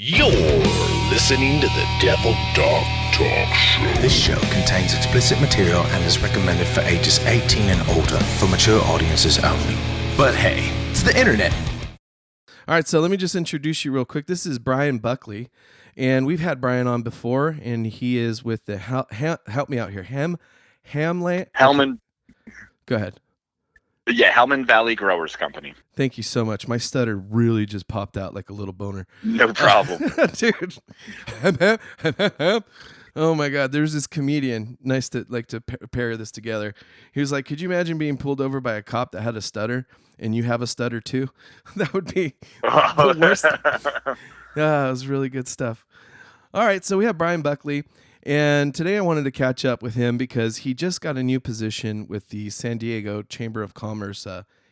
You're listening to the Devil Dog Talk Show. This show contains explicit material and is recommended for ages 18 and older for mature audiences only. But hey, it's the internet. All right, so let me just introduce you real quick. This is Brian Buckley, and we've had Brian on before, and he is with the help me out here, Hellman. Go ahead. Yeah, Hellman Valley Growers Company. Thank you so much. My stutter really just popped out like a little boner. No problem. Dude. Oh my God. There's this comedian. Nice to pair this together. He was like, could you imagine being pulled over by a cop that had a stutter and you have a stutter too? That would be the worst. Yeah, it was really good stuff. All right. So we have Brian Buckley. And today I wanted to catch up with him because he just got a new position with the San Diego Chamber of Commerce,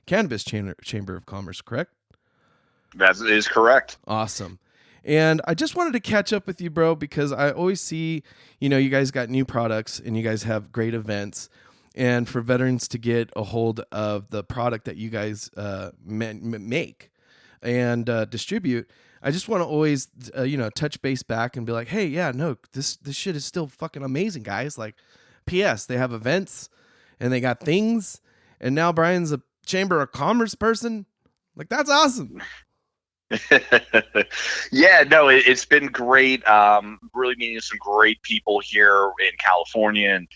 Cannabis Chamber of Commerce, correct? That is correct. Awesome. And I just wanted to catch up with you, bro, because I always see, you guys got new products and you guys have great events. And for veterans to get a hold of the product that you guys make and distribute, I just want to always, touch base back and be like, hey, yeah, no, this shit is still fucking amazing, guys. Like, P.S., they have events and they got things. And now Brian's a Chamber of Commerce person. Like, that's awesome. Yeah, no, it's been great. Really meeting some great people here in California. And,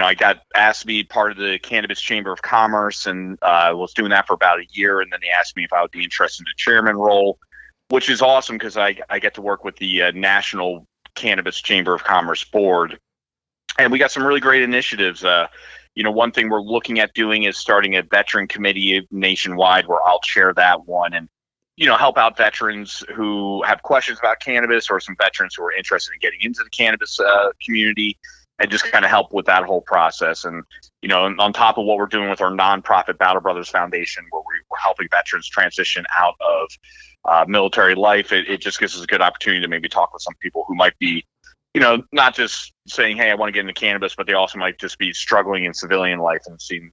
I got asked to be part of the Cannabis Chamber of Commerce, and I was doing that for about a year. And then they asked me if I would be interested in the chairman role, which is awesome because I get to work with the National Cannabis Chamber of Commerce Board. And we got some really great initiatives. One thing we're looking at doing is starting a veteran committee nationwide where I'll chair that one and, help out veterans who have questions about cannabis or some veterans who are interested in getting into the cannabis community and just kind of help with that whole process. And, on top of what we're doing with our nonprofit Battle Brothers Foundation, where we're helping veterans transition out of military life, it just gives us a good opportunity to maybe talk with some people who might be, not just saying, hey, I want to get into cannabis, but they also might just be struggling in civilian life and seeing,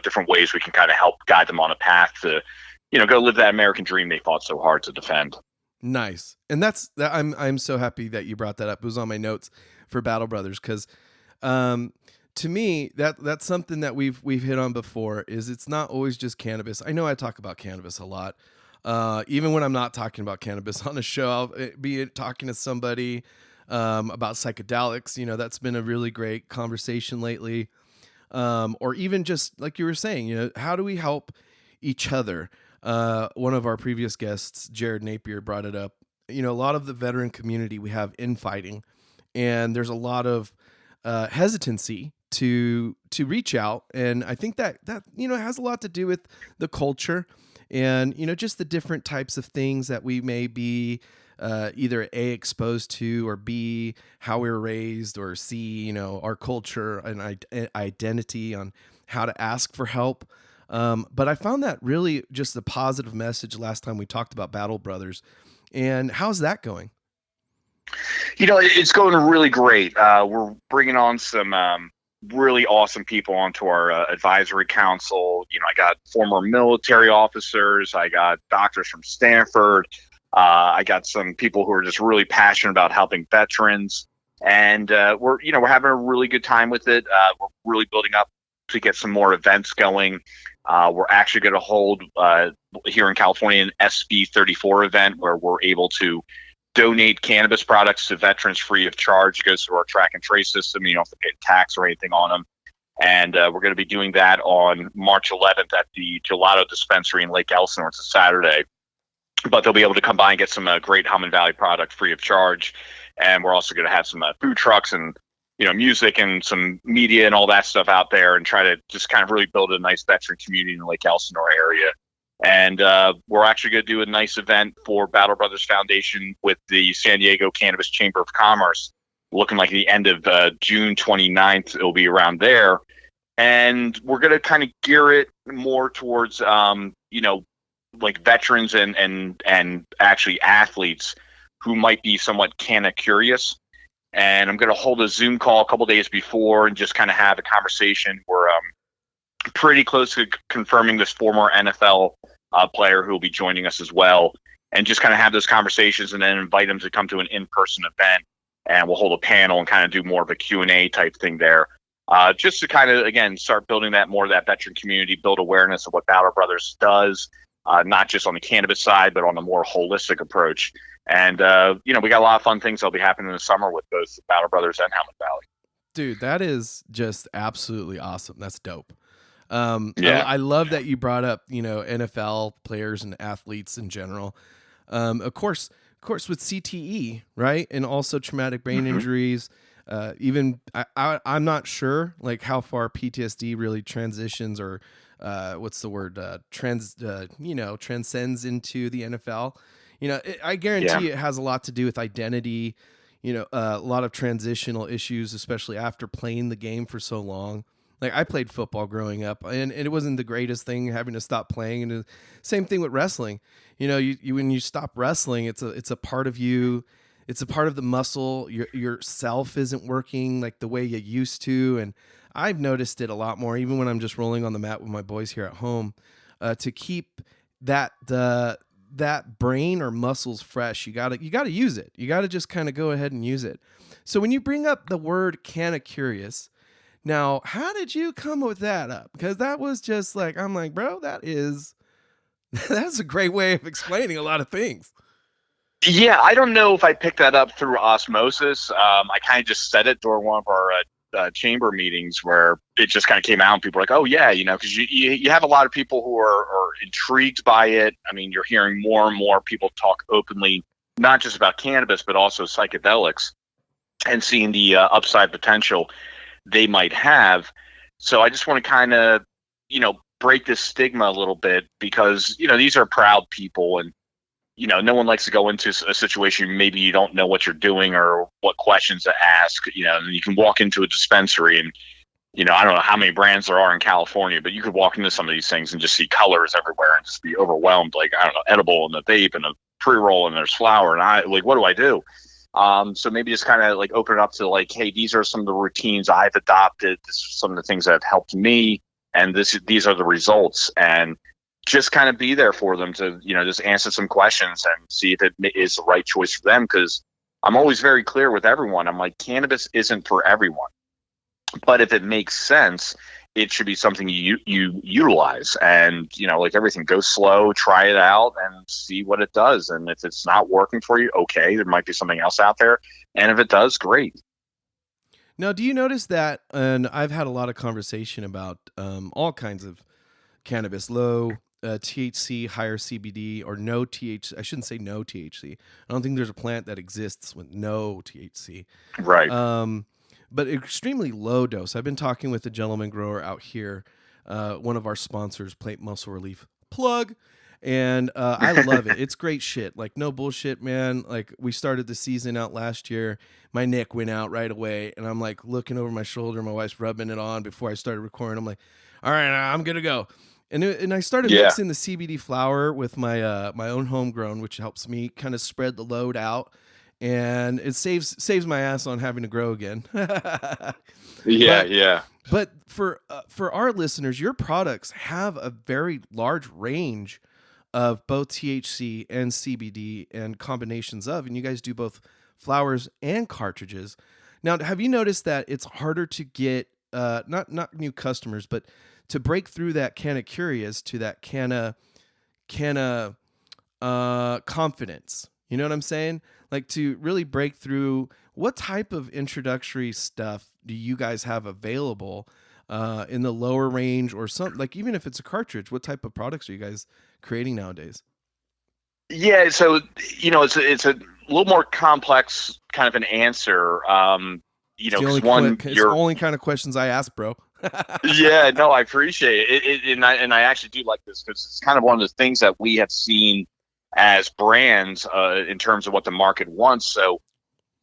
different ways we can kind of help guide them on a path to, go live that American dream they fought so hard to defend. Nice. And I'm so happy that you brought that up. It was on my notes for Battle Brothers because to me, that's something that we've hit on before is it's not always just cannabis. I know I talk about cannabis a lot. Even when I'm not talking about cannabis on a show, I'll be talking to somebody about psychedelics. That's been a really great conversation lately. Or even just like you were saying, how do we help each other? One of our previous guests, Jared Napier, brought it up. A lot of the veteran community we have infighting, and there's a lot of hesitancy to reach out. And I think that has a lot to do with the culture and, just the different types of things that we may be either A, exposed to, or B, how we were raised, or C, our culture and identity on how to ask for help. But I found that really just a positive message last time we talked about Battle Brothers. And how's that going? It's going really great. We're bringing on some really awesome people onto our advisory council. I got former military officers. I got doctors from Stanford. I got some people who are just really passionate about helping veterans. And we're having a really good time with it. We're really building up to get some more events going. We're actually going to hold here in California an SB 34 event where we're able to donate cannabis products to veterans free of charge. It goes through our track and trace system. You don't have to pay tax or anything on them. And we're going to be doing that on March 11th at the Gelato Dispensary in Lake Elsinore. It's a Saturday. But they'll be able to come by and get some great Hellman Valley product free of charge. And we're also going to have some food trucks and music and some media and all that stuff out there and try to just kind of really build a nice veteran community in the Lake Elsinore area. And we're actually going to do a nice event for Battle Brothers Foundation with the San Diego Cannabis Chamber of Commerce, looking like the end of June 29th. It'll be around there. And we're going to kind of gear it more towards, like veterans and actually athletes who might be somewhat canna curious. And I'm going to hold a Zoom call a couple days before and just kind of have a conversation. We're pretty close to confirming this former NFL player who will be joining us as well. and just kind of have those conversations, and then invite them to come to an in-person event, and we'll hold a panel and kind of do more of a Q&A type thing there. Just to kind of, again, start building that veteran community, build awareness of what Battle Brothers does, not just on the cannabis side, but on a more holistic approach. And, we got a lot of fun things that'll be happening in the summer with both Battle Brothers and Helmet Valley. Dude, that is just absolutely awesome. That's dope. Yeah. I love that you brought up, NFL players and athletes in general. Of course, with CTE, right? And also traumatic brain injuries. Even I'm not sure like how far PTSD really transitions or what's the word transcends into the NFL. I guarantee it has a lot to do with identity. A lot of transitional issues, especially after playing the game for so long. Like I played football growing up, and it wasn't the greatest thing having to stop playing. And same thing with wrestling. You when you stop wrestling, it's a part of you. It's a part of the muscle. Your self isn't working like the way you used to. And I've noticed it a lot more, even when I'm just rolling on the mat with my boys here at home, to keep that brain or muscles fresh. You gotta use it. You gotta just kind of go ahead and use it. So when you bring up the word "canna curious," now how did you come with that up? Because that was just like, I'm like, bro, that's a great way of explaining a lot of things. Yeah, I don't know if I picked that up through osmosis. I kind of just said it during one of our chamber meetings where it just kind of came out, and people were like, "Oh yeah," because you have a lot of people who are intrigued by it. I mean, you're hearing more and more people talk openly, not just about cannabis, but also psychedelics, and seeing the upside potential they might have. So I just want to kind of, break this stigma a little bit, because these are proud people, and no one likes to go into a situation maybe you don't know what you're doing or what questions to ask. And you can walk into a dispensary and, I don't know how many brands there are in California, but you could walk into some of these things and just see colors everywhere and just be overwhelmed. Like, I don't know, edible and a vape and a pre-roll and there's flower, and what do I do? So maybe just kind of like open it up to like, hey, these are some of the routines I've adopted. This is some of the things that have helped me, and these are the results. And just kind of be there for them to, just answer some questions and see if it is the right choice for them. Because I'm always very clear with everyone. I'm like, cannabis isn't for everyone, but if it makes sense, it should be something you utilize. And, like everything, go slow, try it out and see what it does. And if it's not working for you, okay, there might be something else out there. And if it does, great. Now, do you notice that, and I've had a lot of conversation about all kinds of cannabis, low THC, higher CBD, or no THC. I shouldn't say no THC. I don't think there's a plant that exists with no THC. Right. But extremely low dose. I've been talking with a gentleman grower out here, one of our sponsors, Plate Muscle Relief, plug. And I love it. It's great shit. Like, no bullshit, man. Like, we started the season out last year. My neck went out right away. And I'm like looking over my shoulder. My wife's rubbing it on before I started recording. I'm like, all right, I'm going to go. And I started mixing the CBD flower with my my own homegrown, which helps me kind of spread the load out, and it saves my ass on having to grow again. But for our listeners, your products have a very large range of both THC and CBD and combinations of, and you guys do both flowers and cartridges. Now, have you noticed that it's harder to get not new customers, but to break through that canna curious to that canna confidence? You know what I'm saying? Like, to really break through, what type of introductory stuff do you guys have available in the lower range, or something, like even if it's a cartridge, what type of products are you guys creating nowadays? Yeah, so it's a little more complex kind of an answer. It's the only kind of questions I ask, bro. Yeah, no, I appreciate it. And I actually do like this, because it's kind of one of the things that we have seen as brands in terms of what the market wants. So,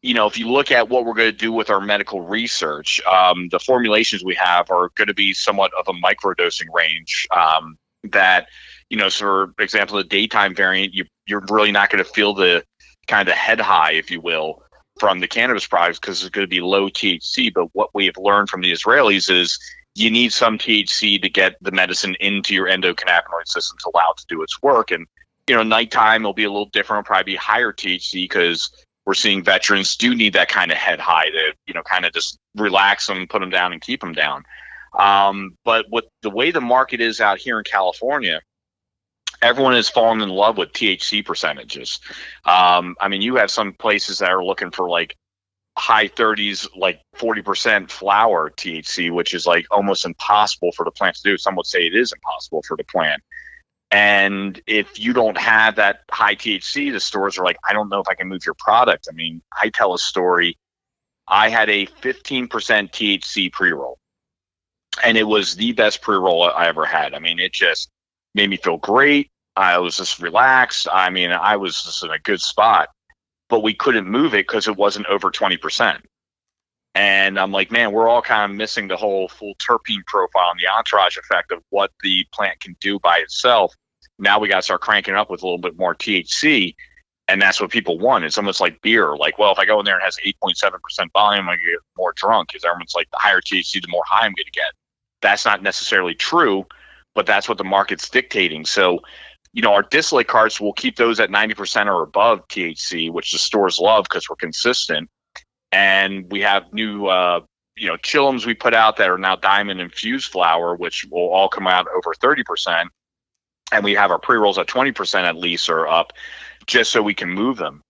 if you look at what we're going to do with our medical research, the formulations we have are going to be somewhat of a microdosing range that, so for example, the daytime variant, you're really not going to feel the kind of head high, if you will, from the cannabis products, because it's going to be low THC. But what we have learned from the Israelis is you need some THC to get the medicine into your endocannabinoid system to allow it to do its work. And nighttime will be a little different. It'll probably be higher THC because we're seeing veterans do need that kind of head high to, kind of just relax them, put them down, and keep them down. But with the way the market is out here in California, everyone has fallen in love with THC percentages. You have some places that are looking for like high 30s, like 40% flower THC, which is like almost impossible for the plant to do. Some would say it is impossible for the plant. And if you don't have that high THC, the stores are like, I don't know if I can move your product. I tell a story. I had a 15% THC pre-roll, and it was the best pre-roll I ever had. It just made me feel great. I was just relaxed. I was just in a good spot, but we couldn't move it because it wasn't over 20%. And I'm like, man, we're all kind of missing the whole full terpene profile and the entourage effect of what the plant can do by itself. Now we got to start cranking it up with a little bit more THC, and that's what people want. It's almost like beer. Like, well, if I go in there and it has 8.7% volume, I'm going to get more drunk, because everyone's like, the higher THC, the more high I'm going to get. That's not necessarily true, but that's what the market's dictating. So, our distillate carts, will keep those at 90% or above THC, which the stores love because we're consistent. And we have new, chillums we put out that are now diamond infused flower, which will all come out over 30%. And we have our pre-rolls at 20% at least or up, just so we can move them.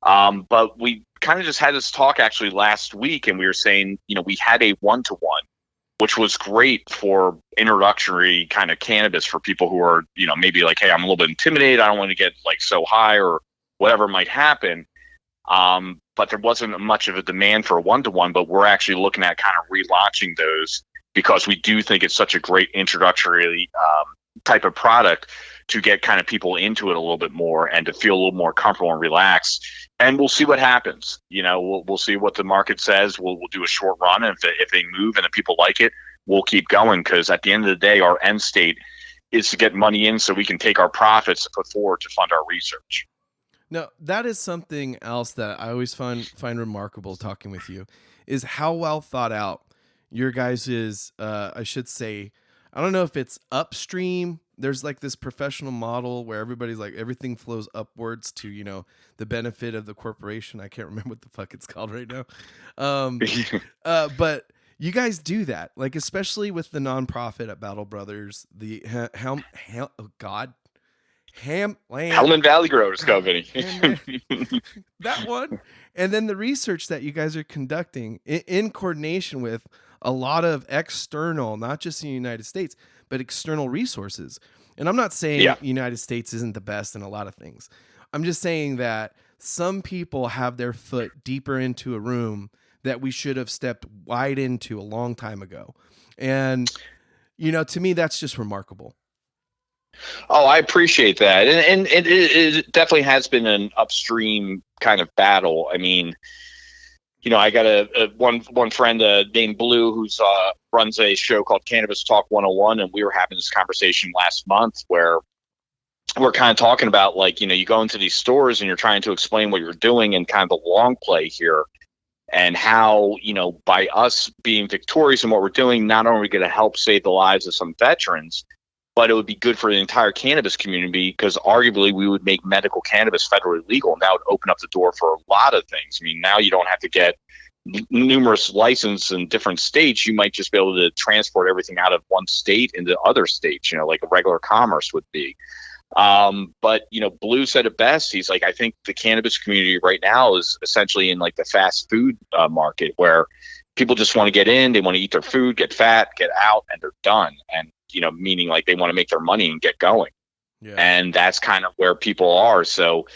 But we kind of just had this talk actually last week, and we were saying, we had a 1-to-1, which was great for introductory kind of cannabis for people who are, maybe like, hey, I'm a little bit intimidated. I don't want to get like so high or whatever might happen. But there wasn't much of a demand for a 1-to-1, but we're actually looking at kind of relaunching those because we do think it's such a great introductory type of product to get kind of people into it a little bit more and to feel a little more comfortable and relaxed. And we'll see what happens. We'll see what the market says. We'll do a short run. And if they move and if people like it, we'll keep going, because at the end of the day, our end state is to get money in so we can take our profits to put forward to fund our research. No, that is something else that I always find remarkable talking with you, is how well thought out your guys' is, I should say, I don't know if it's upstream. There's like this professional model where everybody's like, everything flows upwards to, the benefit of the corporation. I can't remember what the fuck it's called right now. But you guys do that, like, especially with the nonprofit at Battle Brothers, the Hellman Valley Growers Company. That one. And then the research that you guys are conducting in coordination with a lot of external, not just in the United States, but external resources. And I'm not saying United States isn't the best in a lot of things. I'm just saying that some people have their foot deeper into a room that we should have stepped wide into a long time ago. And, to me, that's just remarkable. Oh, I appreciate that. And it definitely has been an upstream kind of battle. I got one friend named Blue who's runs a show called Cannabis Talk 101, and we were having this conversation last month where we're kind of talking about, like, you go into these stores and you're trying to explain what you're doing and kind of the long play here, and how, by us being victorious in what we're doing, not only are we going to help save the lives of some veterans, but it would be good for the entire cannabis community, because arguably we would make medical cannabis federally legal, and that would open up the door for a lot of things. Now you don't have to get numerous licenses in different states. You might just be able to transport everything out of one state into other states, like a regular commerce would be. But Blue said it best. He's like, I think the cannabis community right now is essentially in like the fast food market, where people just want to get in, they want to eat their food, get fat, get out, and they're done. And meaning like they want to make their money and get going. Yeah. And that's kind of where people are. So,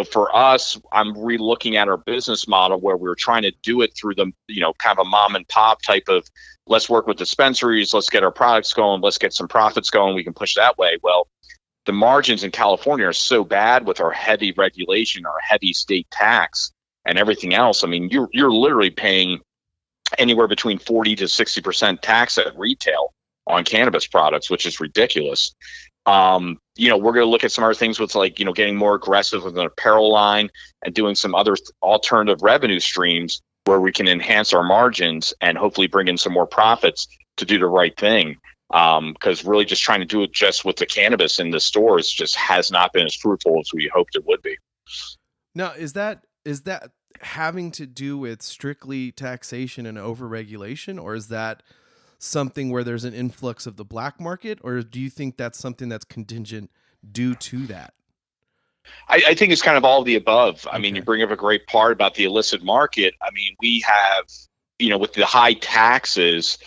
for us, I'm re-looking at our business model where we're trying to do it through the, kind of a mom and pop type of, let's work with dispensaries, let's get our products going, let's get some profits going, we can push that way. Well, the margins in California are so bad with our heavy regulation, our heavy state tax and everything else. You're literally paying anywhere between 40 to 60% tax at retail on cannabis products, which is ridiculous. We're going to look at some other things with, like, getting more aggressive with an apparel line and doing some other alternative revenue streams where we can enhance our margins and hopefully bring in some more profits to do the right thing. Because really just trying to do it just with the cannabis in the stores just has not been as fruitful as we hoped it would be. Now, is that having to do with strictly taxation and overregulation, or is that something where there's an influx of the black market, or do you think that's something that's contingent due to that? I think it's kind of all of the above. I mean, Okay. you bring up a great part about the illicit market. I mean, we have, with the high taxes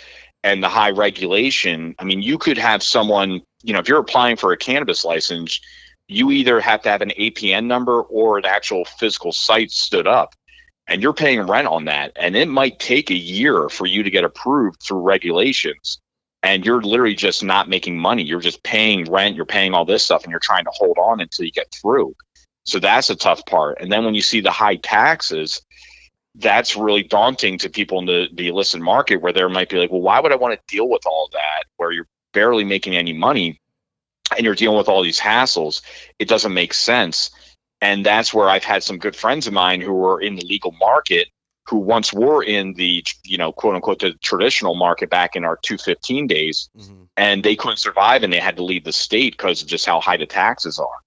and the high regulation, I mean, you could have someone, if you're applying for a cannabis license, you either have to have an APN number or an actual physical site stood up, and you're paying rent on that. And it might take a year for you to get approved through regulations. And you're literally just not making money. You're just paying rent. You're paying all this stuff, and you're trying to hold on until you get through. So that's a tough part. And then when you see the high taxes, that's really daunting to people in the illicit market, where there might be like, well, why would I want to deal with all that where you're barely making any money and you're dealing with all these hassles? It doesn't make sense. And that's where I've had some good friends of mine who were in the legal market, who once were in the, quote unquote, the traditional market back in our 215 days, and they couldn't survive and they had to leave the state because of just how high the taxes are.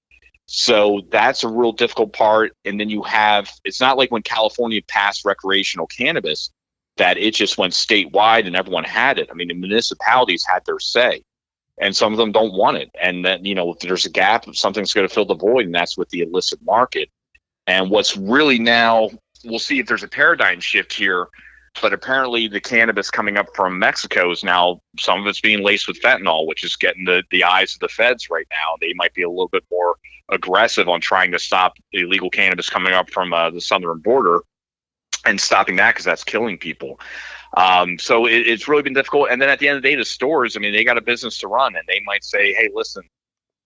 So that's a real difficult part. And then it's not like when California passed recreational cannabis that it just went statewide and everyone had it. I mean, the municipalities had their say, and some of them don't want it. And then, if there's a gap, something's going to fill the void, and that's with the illicit market. And what's really now, we'll see if there's a paradigm shift here, but apparently the cannabis coming up from Mexico is now, some of it's being laced with fentanyl, which is getting the eyes of the feds right now. They might be a little bit more aggressive on trying to stop illegal cannabis coming up from the southern border and stopping that, because that's killing people. So it's really been difficult. And then at the end of the day, the stores, I mean, they got a business to run, and they might say, hey, listen,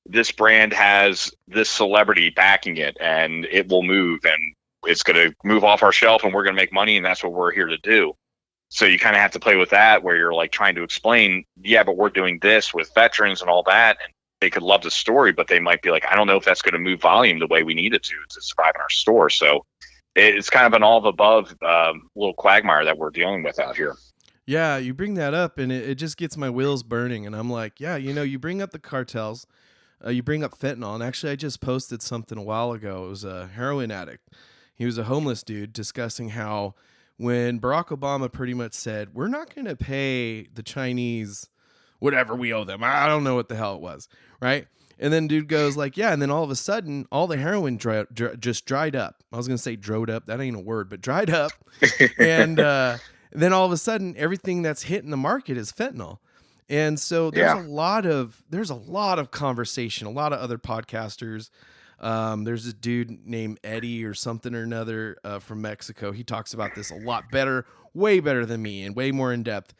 this brand has this celebrity backing it, and it will move, and it's going to move off our shelf, and we're going to make money, and that's what we're here to do. So you kind of have to play with that, where you're like trying to explain, yeah, but we're doing this with veterans and all that. And they could love the story, but they might be like, I don't know if that's going to move volume the way we need it to survive in our store. So it's kind of an all of above little quagmire that we're dealing with out here. Yeah, you bring that up, and it just gets my wheels burning. And I'm like, yeah, you bring up the cartels, you bring up fentanyl. And actually, I just posted something a while ago. It was a heroin addict. He was a homeless dude discussing how when Barack Obama pretty much said, we're not going to pay the Chinese whatever we owe them. I don't know what the hell it was, right? And then dude goes like, yeah, and then all of a sudden, all the heroin just dried up. I was going to say drode up. That ain't a word, but dried up. And then all of a sudden, everything that's hitting the market is fentanyl. And so there's a lot of conversation, a lot of other podcasters. There's a dude named Eddie or something or another from Mexico. He talks about this a lot better, way better than me, and way more in depth.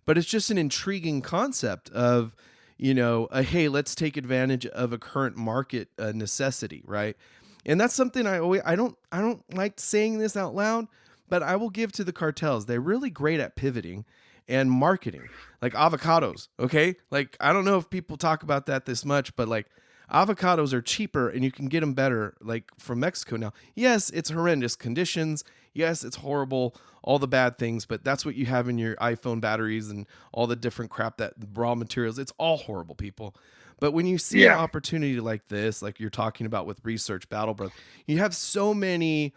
But it's just an intriguing concept of, hey, let's take advantage of a current market necessity, right? And that's something I don't like saying this out loud, but I will give to the cartels. They're really great at pivoting and marketing, like avocados. Okay, like I don't know if people talk about that this much, but like avocados are cheaper and you can get them better, like from Mexico now. Yes, it's horrendous conditions. Yes, it's horrible, all the bad things, but that's what you have in your iPhone batteries and all the different crap, that raw materials. It's all horrible, people. But when you see an opportunity like this, like you're talking about with Research Battle Brother, you have so many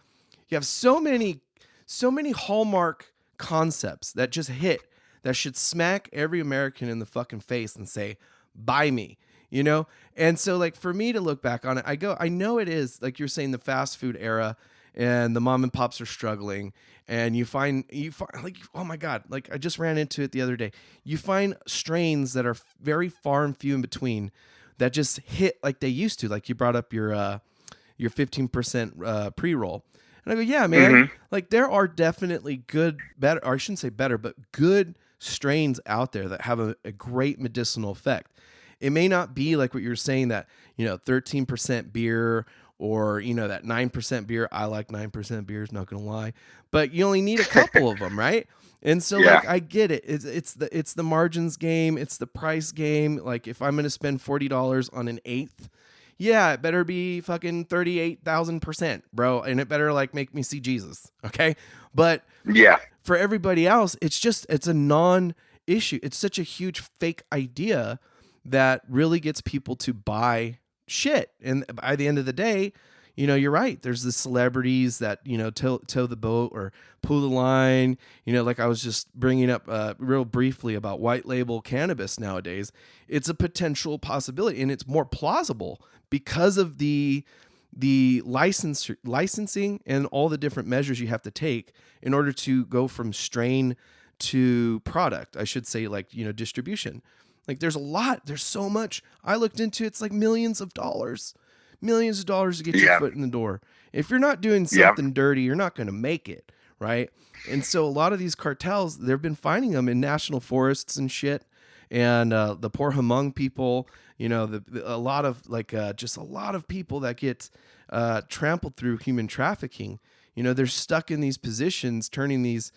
hallmark concepts that just hit, that should smack every American in the fucking face and say, buy me. And so like for me to look back on it, I know it is like you're saying, the fast food era, and the mom and pops are struggling, and you find like, oh my God, like I just ran into it the other day. You find strains that are very far and few in between that just hit like they used to. Like you brought up your 15% pre-roll. And I go, yeah, man, like there are definitely better, or I shouldn't say better, but good strains out there that have a great medicinal effect. It may not be like what you're saying, that, 13% beer, or, that 9% beer. I like 9% beers, not going to lie, but you only need a couple of them. Right. And so like, I get it. It's the margins game. It's the price game. Like if I'm going to spend $40 on an eighth, yeah, it better be fucking 38,000%, bro. And it better like make me see Jesus. Okay. But yeah, for everybody else, it's a issue. It's such a huge fake idea that really gets people to buy shit. And by the end of the day, you're right. There's the celebrities that, tow the boat or pull the line. Like I was just bringing up real briefly about white label cannabis nowadays. It's a potential possibility, and it's more plausible because of the licensing and all the different measures you have to take in order to go from strain to product. I should say, like, distribution. Like there's so much. I looked into it's like millions of dollars to get your foot in the door. If you're not doing something dirty, you're not going to make it, right? And so a lot of these cartels, they've been finding them in national forests and shit. And the poor Hmong people, a lot of people that get trampled through human trafficking. They're stuck in these positions, turning these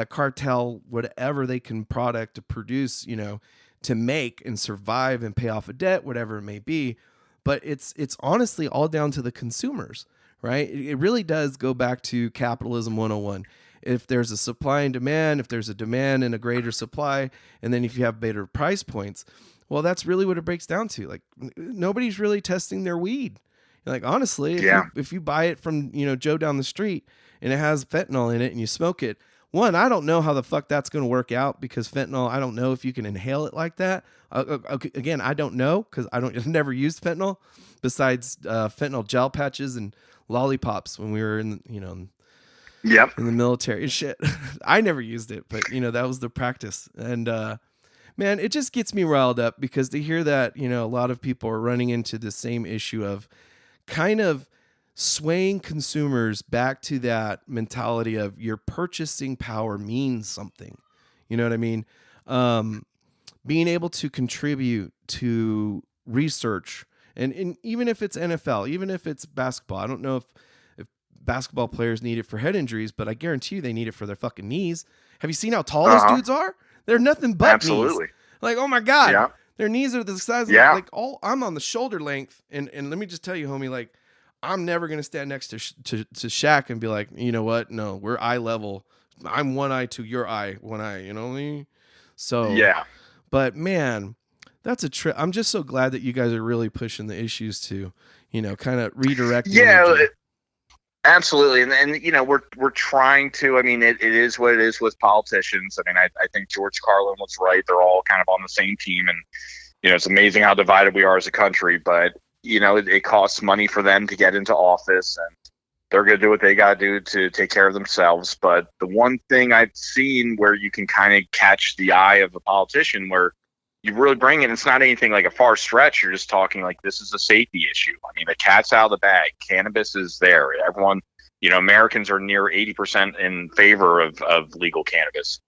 cartel, whatever they can product to produce, to make and survive and pay off a debt, whatever it may be. But it's honestly all down to the consumers, right? It really does go back to capitalism 101. If there's a supply and demand, if there's a demand and a greater supply, and then if you have better price points, well, that's really what it breaks down to. Like nobody's really testing their weed. Like honestly, if you buy it from Joe down the street and it has fentanyl in it and you smoke it, one, I don't know how the fuck that's going to work out, because fentanyl, I don't know if you can inhale it like that. Again, I don't know, because I've never used fentanyl besides fentanyl gel patches and lollipops when we were in in the military and shit. I never used it, but that was the practice. And man, it just gets me riled up, because to hear that a lot of people are running into the same issue of kind of swaying consumers back to that mentality of your purchasing power means something. You know what I mean? Being able to contribute to research, and even if it's NFL, even if it's basketball, I don't know if basketball players need it for head injuries, but I guarantee you they need it for their fucking knees. Have you seen how tall those dudes are? They're nothing but knees. Like, oh my God, their knees are the size of like I'm on the shoulder length. And let me just tell you, homie, like, I'm never going to stand next to Shaq and be like, you know what? No, we're eye level. I'm one eye to your eye, one eye, you know what I mean? So, but man, that's a trip. I'm just so glad that you guys are really pushing the issues to, kind of redirect. Absolutely. And we're trying to, I mean, it is what it is with politicians. I mean, I think George Carlin was right. They're all kind of on the same team, and, it's amazing how divided we are as a country, but it costs money for them to get into office, and they're going to do what they got to do to take care of themselves. But the one thing I've seen where you can kind of catch the eye of a politician, where you really bring it, it's not anything like a far stretch. You're just talking like, this is a safety issue. I mean, the cat's out of the bag. Cannabis is there. Everyone, Americans are near 80% in favor of legal cannabis.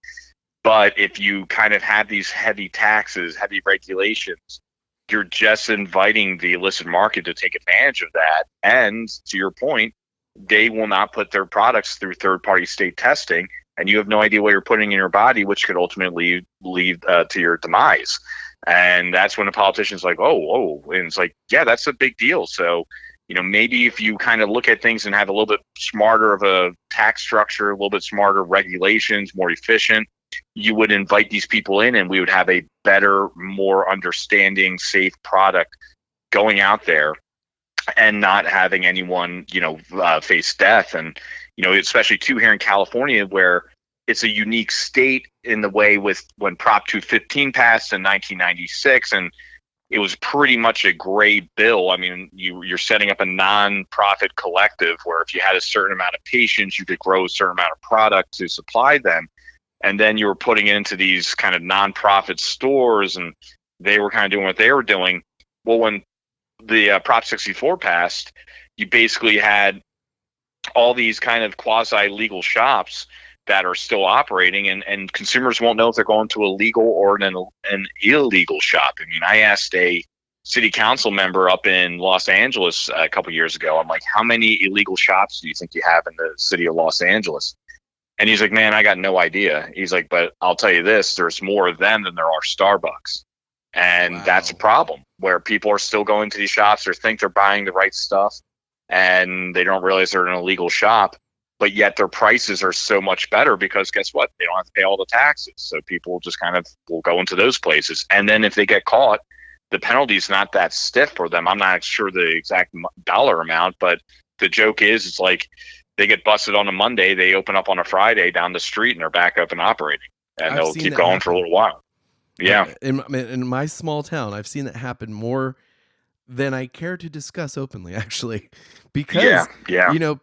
But if you kind of have these heavy taxes, heavy regulations, you're just inviting the illicit market to take advantage of that. And to your point, they will not put their products through third-party state testing, and you have no idea what you're putting in your body, which could ultimately lead to your demise. And that's when a politician's like, oh, and it's like, yeah, that's a big deal. So, maybe if you kind of look at things and have a little bit smarter of a tax structure, a little bit smarter regulations, more efficient, you would invite these people in, and we would have a better, more understanding, safe product going out there, and not having anyone, face death. And, especially too here in California, where it's a unique state in the way with when Prop 215 passed in 1996, and it was pretty much a gray bill. I mean, you're setting up a non-profit collective where if you had a certain amount of patients, you could grow a certain amount of product to supply them. And then you were putting it into these kind of non-profit stores, and they were kind of doing what they were doing. Well, when the Prop 64 passed, you basically had all these kind of quasi-legal shops that are still operating, and consumers won't know if they're going to a legal or an illegal shop. I mean, I asked a city council member up in Los Angeles a couple years ago, I'm like, how many illegal shops do you think you have in the city of Los Angeles? And he's like, man, I got no idea. He's like, but I'll tell you this, there's more of them than there are Starbucks. And that's a problem, where people are still going to these shops or think they're buying the right stuff, and they don't realize they're in an illegal shop. but yet their prices are so much better because guess what? They don't have to pay all the taxes. So people just kind of will go into those places. And then if they get caught, the penalty is not that stiff for them. I'm not sure the exact dollar amount, but the joke is, it's like they get busted on a Monday, they open up on a Friday down the street, and they're back up and operating, and they'll keep going for a little while. Yeah. In my small town, I've seen that happen more than I care to discuss openly, actually, because,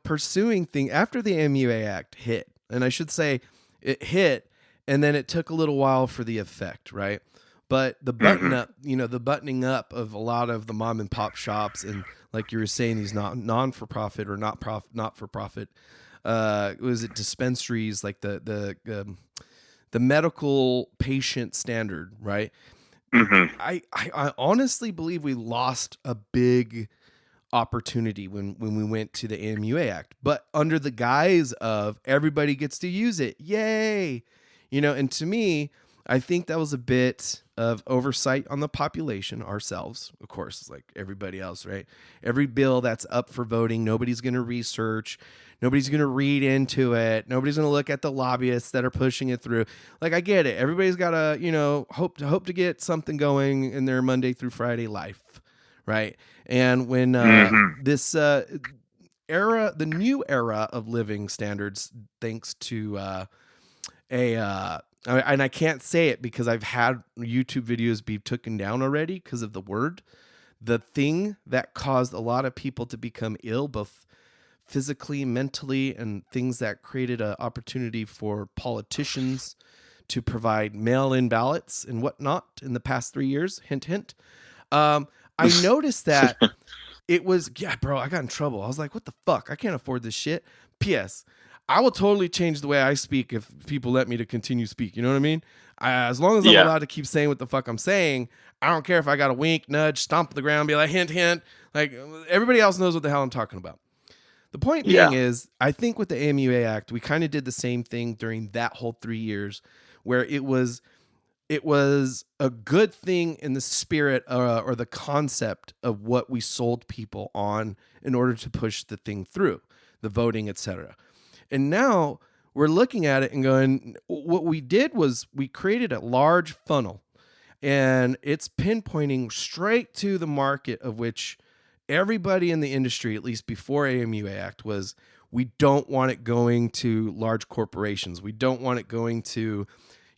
pursuing thing after the MUA Act hit, and I should say it hit, and then it took a little while for the effect, right? But the button up, the buttoning up of a lot of the mom and pop shops, and like you were saying, these non-for-profit or not for profit, was it dispensaries, like the medical patient standard, right? I honestly believe we lost a big opportunity when we went to the AMUA Act, but under the guise of everybody gets to use it, yay, and to me, I think that was a bit of oversight on the population, ourselves, of course, like everybody else, right? Every bill that's up for voting, nobody's going to research, nobody's going to read into it, nobody's going to look at the lobbyists that are pushing it through. Like, I get it. Everybody's got to, hope to get something going in their Monday through Friday life, right? And when this era, the new era of living standards, thanks to and I can't say it because I've had YouTube videos be taken down already because of the word. The thing that caused a lot of people to become ill, both physically, mentally, and things that created an opportunity for politicians to provide mail-in ballots and whatnot in the past 3 years. Hint, hint. I noticed that it was, bro, I got in trouble. I was like, what the fuck? I can't afford this shit. P.S. I will totally change the way I speak if people let me to continue speak. You know what I mean? As long as I'm allowed to keep saying what the fuck I'm saying, I don't care if I got to wink, nudge, stomp the ground, be like, hint, hint. Like, everybody else knows what the hell I'm talking about. The point being is, I think with the AMUA Act, we kind of did the same thing during that whole 3 years, where it was a good thing in the spirit or the concept of what we sold people on in order to push the thing through, the voting, etc. And now we're looking at it and going, what we did was we created a large funnel, and it's pinpointing straight to the market of which everybody in the industry, at least before AMUA Act, was, we don't want it going to large corporations. We don't want it going to,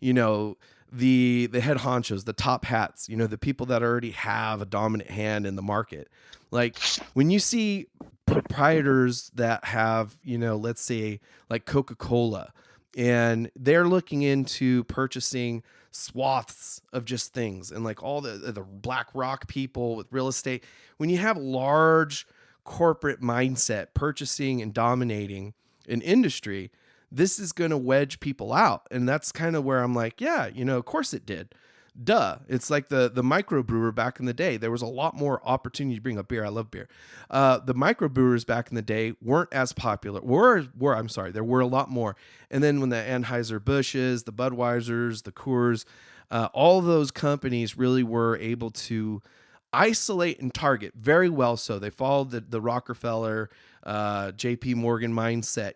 the head honchos, the top hats, the people that already have a dominant hand in the market. Like, when you see proprietors that have, let's say like Coca-Cola, and they're looking into purchasing swaths of just things, and like all the BlackRock people with real estate, when you have large corporate mindset purchasing and dominating an industry, this is going to wedge people out. And that's kind of where I'm like, of course it did. Duh. It's like the microbrewer back in the day. There was a lot more opportunity to bring up beer. I love beer. The microbrewers back in the day weren't as popular. There were a lot more. And then when the Anheuser-Busch's, the Budweisers, the Coors, all those companies really were able to isolate and target very well. So they followed the Rockefeller, JP Morgan mindset,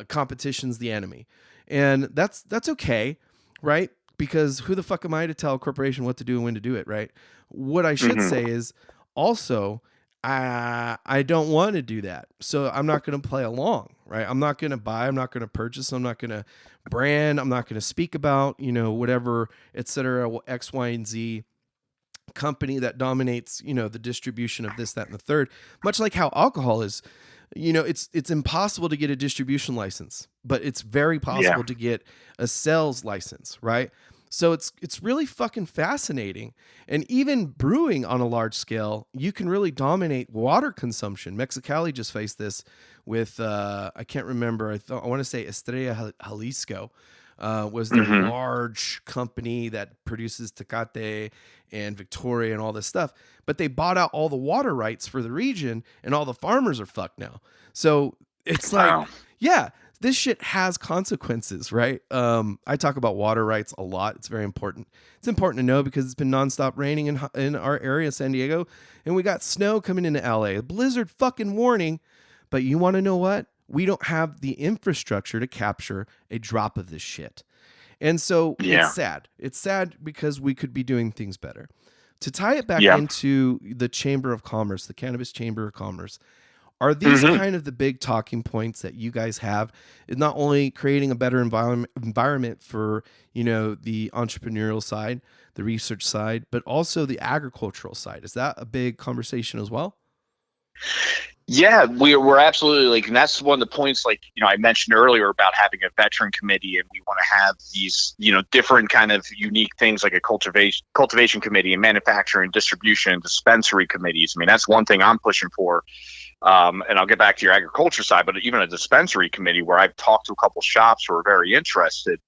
competition's the enemy. And that's okay, right? Because who the fuck am I to tell a corporation what to do and when to do it, right? What I should say is also, I don't want to do that. So I'm not going to play along, right? I'm not going to buy, I'm not going to purchase, I'm not going to brand, I'm not going to speak about, whatever, et cetera, X, Y, and Z company that dominates, the distribution of this, that, and the third. Much like how alcohol is, it's impossible to get a distribution license, but it's very possible to get a sales license, right? So it's really fucking fascinating. And even brewing on a large scale, you can really dominate water consumption. Mexicali just faced this with, I can't remember, I want to say Estrella Jalisco was their large company that produces Tecate and Victoria and all this stuff. But they bought out all the water rights for the region, and all the farmers are fucked now. So it's like, this shit has consequences, right? I talk about water rights a lot. It's very important. It's important to know because it's been nonstop raining in our area, San Diego, and we got snow coming into LA. A blizzard fucking warning. But you want to know what? we don't have the infrastructure to capture a drop of this shit. And so it's sad. It's sad because we could be doing things better. To tie it back into the Chamber of Commerce, the Cannabis Chamber of Commerce, are these kind of the big talking points that you guys have? Is not only creating a better environment for, the entrepreneurial side, the research side, but also the agricultural side. Is that a big conversation as well? Yeah, we're absolutely and that's one of the points I mentioned earlier about having a veteran committee, and we want to have these, different kind of unique things like a cultivation committee and manufacturing and distribution and dispensary committees. I mean, that's one thing I'm pushing for. And I'll get back to your agriculture side, but even a dispensary committee where I've talked to a couple shops who are very interested,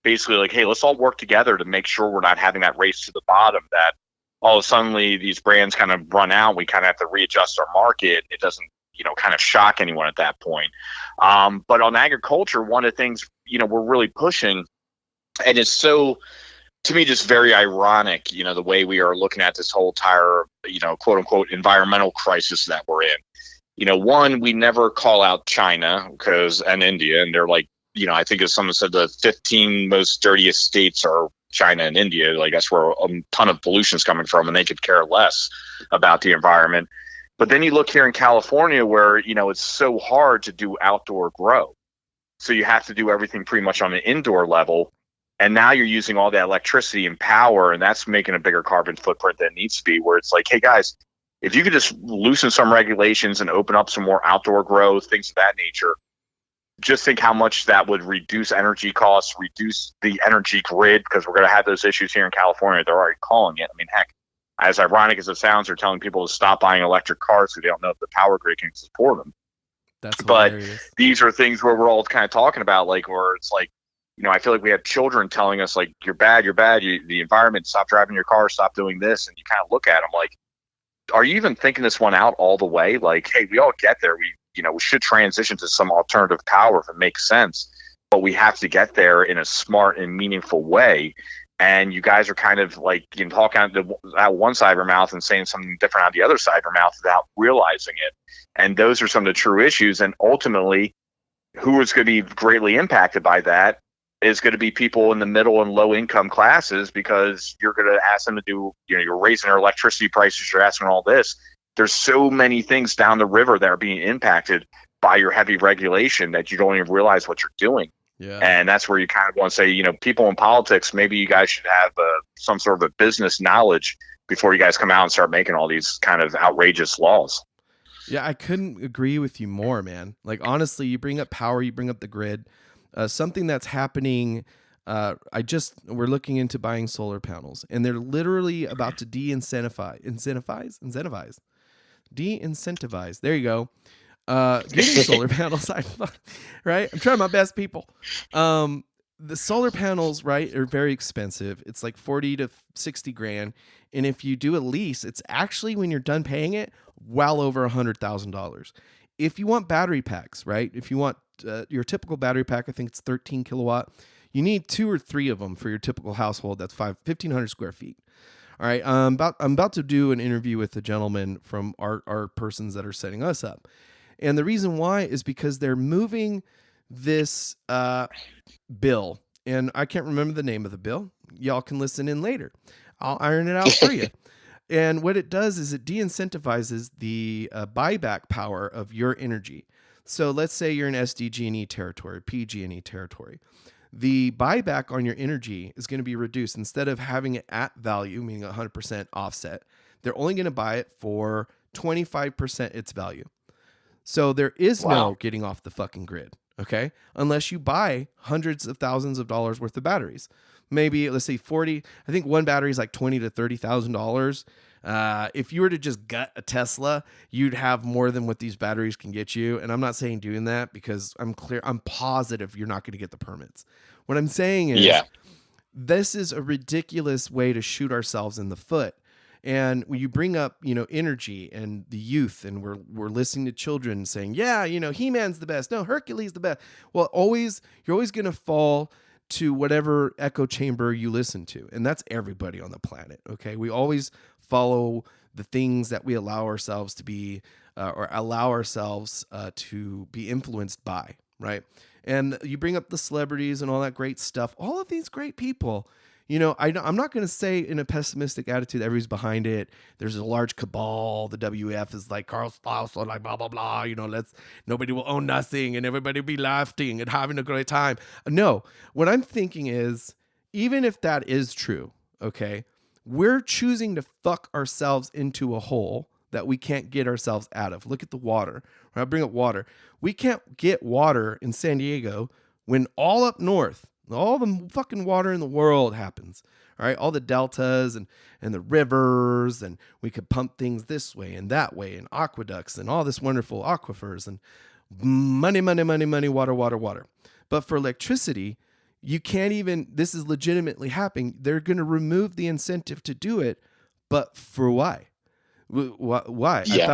basically hey, let's all work together to make sure we're not having that race to the bottom, that all of a sudden these brands kind of run out. We kind of have to readjust our market. It doesn't, kind of shock anyone at that point. But on agriculture, one of the things, we're really pushing, and it's so, to me, just very ironic, the way we are looking at this whole entire, quote unquote, environmental crisis that we're in. One, we never call out China and India, and they're I think as someone said, the 15 most dirtiest states are China and India. That's where a ton of pollution is coming from, and they could care less about the environment. But then you look here in California where, it's so hard to do outdoor grow. So you have to do everything pretty much on an indoor level. And now you're using all that electricity and power, and that's making a bigger carbon footprint than it needs to be, where it's hey, guys, if you could just loosen some regulations and open up some more outdoor growth, things of that nature, just think how much that would reduce energy costs, reduce the energy grid, because we're going to have those issues here in California. They're already calling it. I mean, heck, as ironic as it sounds, they're telling people to stop buying electric cars because they don't know if the power grid can support them. That's hilarious. But these are things where we're all kind of talking about, where it's I feel like we have children telling us you're bad, the environment, stop driving your car, stop doing this. And you kind of look at them are you even thinking this one out all the way? Hey, we all get there. We should transition to some alternative power if it makes sense, but we have to get there in a smart and meaningful way. And you guys are kind of talking out one side of your mouth and saying something different out the other side of your mouth without realizing it. And those are some of the true issues. And ultimately, who is going to be greatly impacted by that is going to be people in the middle and low income classes, because you're going to ask them to do, you're raising their electricity prices, you're asking all this. There's so many things down the river that are being impacted by your heavy regulation that you don't even realize what you're doing. Yeah. And that's where you kind of want to say, people in politics, maybe you guys should have some sort of a business knowledge before you guys come out and start making all these kind of outrageous laws. Yeah, I couldn't agree with you more, man. Honestly, you bring up power, you bring up the grid. Something that's happening, we're looking into buying solar panels, and they're literally about to de-incentivize. There you go. Getting solar panels, right? I'm trying my best, people. The solar panels, right, are very expensive. It's 40 to 60 grand. And if you do a lease, it's actually, when you're done paying it, well over $100,000. If you want battery packs, right? If you want your typical battery pack, I think it's 13 kilowatt. You need 2 or 3 of them for your typical household. That's 1,500 square feet. All right. I'm about to do an interview with a gentleman from our persons that are setting us up. And the reason why is because they're moving this bill. And I can't remember the name of the bill. Y'all can listen in later. I'll iron it out for you. And what it does is it de-incentivizes the buyback power of your energy. So let's say you're in SDG&E territory, PG&E territory. The buyback on your energy is going to be reduced. Instead of having it at value, meaning 100% offset, they're only going to buy it for 25% its value. So there is no getting off the fucking grid, okay? Unless you buy hundreds of thousands of dollars worth of batteries. Maybe, let's say 40, I think one battery is $20,000 to $30,000. If you were to just gut a Tesla, you'd have more than what these batteries can get you. And I'm not saying doing that because I'm positive you're not going to get the permits. What I'm saying is, this is a ridiculous way to shoot ourselves in the foot. And when you bring up, energy and the youth, and we're listening to children saying, yeah, He-Man's the best. No, Hercules the best. Well, you're always going to fall to whatever echo chamber you listen to. And that's everybody on the planet. Okay. We always follow the things that we allow ourselves to be or allow ourselves to be influenced by, right? And you bring up the celebrities and all that great stuff. All of these great people, I'm not going to say in a pessimistic attitude that everybody's behind it. There's a large cabal. The WF is like Carl Strauss, or like blah, blah, blah. Nobody will own nothing and everybody will be laughing and having a great time. No, what I'm thinking is, even if that is true, okay, we're choosing to fuck ourselves into a hole that we can't get ourselves out of. Look at the water. When I bring up water, we can't get water in San Diego when all up north, all the fucking water in the world happens. All right, all the deltas and the rivers, and we could pump things this way and that way, and aqueducts and all this wonderful aquifers and money, water. But for electricity, you can't even, this is legitimately happening. They're going to remove the incentive to do it, but for why? Why? Yeah. I